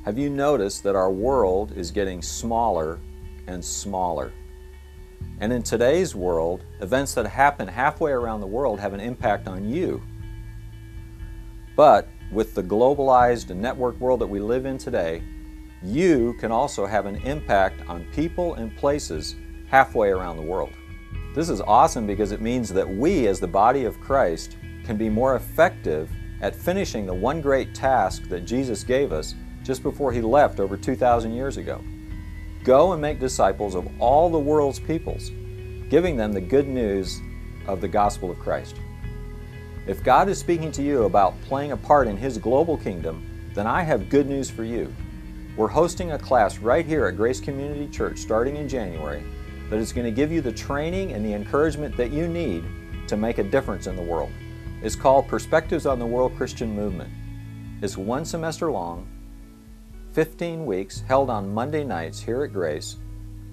Have you noticed that our world is getting smaller and smaller? And in today's world, events that happen halfway around the world have an impact on you. But with the globalized and networked world that we live in today, you can also have an impact on people and places halfway around the world. This is awesome because it means that we, as the body of Christ, can be more effective at finishing the one great task that Jesus gave us just before He left over 2,000 years ago. Go and make disciples of all the world's peoples, giving them the good news of the gospel of Christ. If God is speaking to you about playing a part in His global kingdom, then I have good news for you. We're hosting a class right here at Grace Community Church starting in January that is going to give you the training and the encouragement that you need to make a difference in the world. It's called Perspectives on the World Christian Movement. It's 1 semester long, 15 weeks, held on Monday nights here at Grace,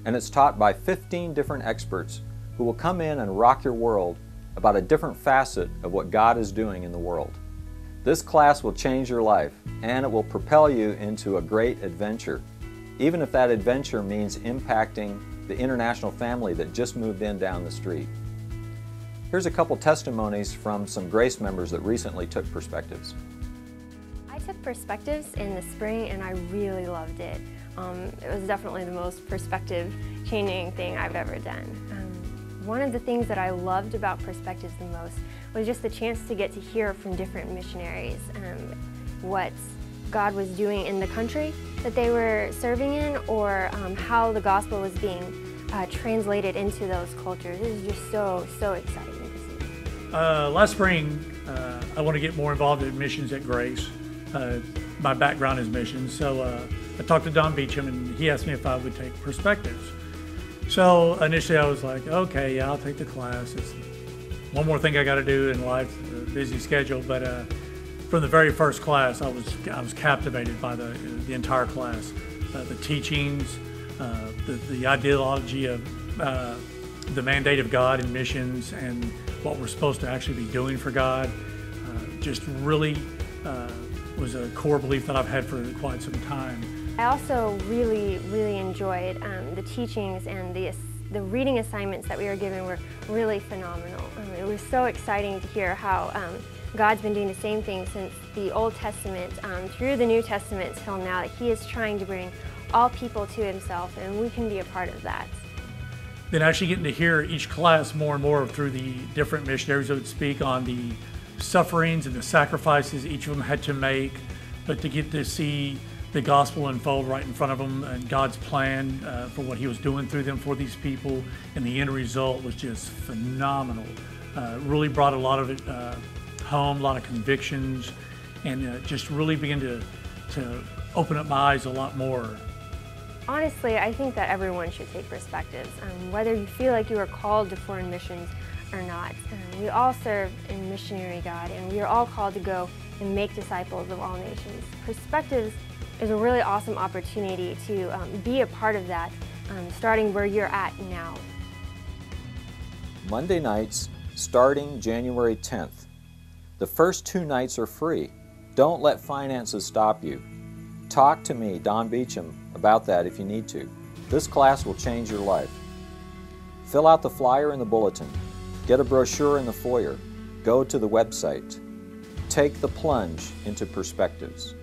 and it's taught by 15 different experts who will come in and rock your world about a different facet of what God is doing in the world. This class will change your life, and it will propel you into a great adventure, even if that adventure means impacting the international family that just moved in down the street. Here's a couple testimonies from some Grace members that recently took Perspectives. I took Perspectives in the spring and I really loved it. It was definitely the most perspective-changing thing I've ever done. One of the things that I loved about Perspectives the most was just the chance to get to hear from different missionaries what God was doing in the country that they were serving in, or how the gospel was being translated into those cultures. It was just so exciting to see. Last spring, I want to get more involved in missions at Grace. My background is missions, so I talked to Don Beecham and he asked me if I would take Perspectives. So initially I was like, okay, yeah, I'll take the class. It's one more thing I got to do in life, a busy schedule. But from the very first class, I was captivated by the entire class, the teachings, the ideology of the mandate of God in missions and what we're supposed to actually be doing for God. Just really was a core belief that I've had for quite some time. I also really enjoyed the teachings, and the reading assignments that we were given were really phenomenal. It was so exciting to hear how God's been doing the same thing since the Old Testament through the New Testament till now, that He is trying to bring all people to Himself, and we can be a part of that. Then actually getting to hear each class more and more through the different missionaries that would speak on the sufferings and the sacrifices each of them had to make, but to get to see the gospel unfold right in front of them and God's plan for what He was doing through them for these people, and the end result was just phenomenal. Really brought a lot of it home, a lot of convictions, and just really began to open up my eyes a lot more. Honestly, I think that everyone should take Perspectives, whether you feel like you are called to foreign missions or not. We all serve in missionary God, and we are all called to go and make disciples of all nations. Perspectives is a really awesome opportunity to be a part of that, starting where you're at now. Monday nights starting January 10th. The first 2 nights are free. Don't let finances stop you. Talk to me, Don Beecham, about that if you need to. This class will change your life. Fill out the flyer in the bulletin. Get a brochure in the foyer. Go to the website. Take the plunge into Perspectives.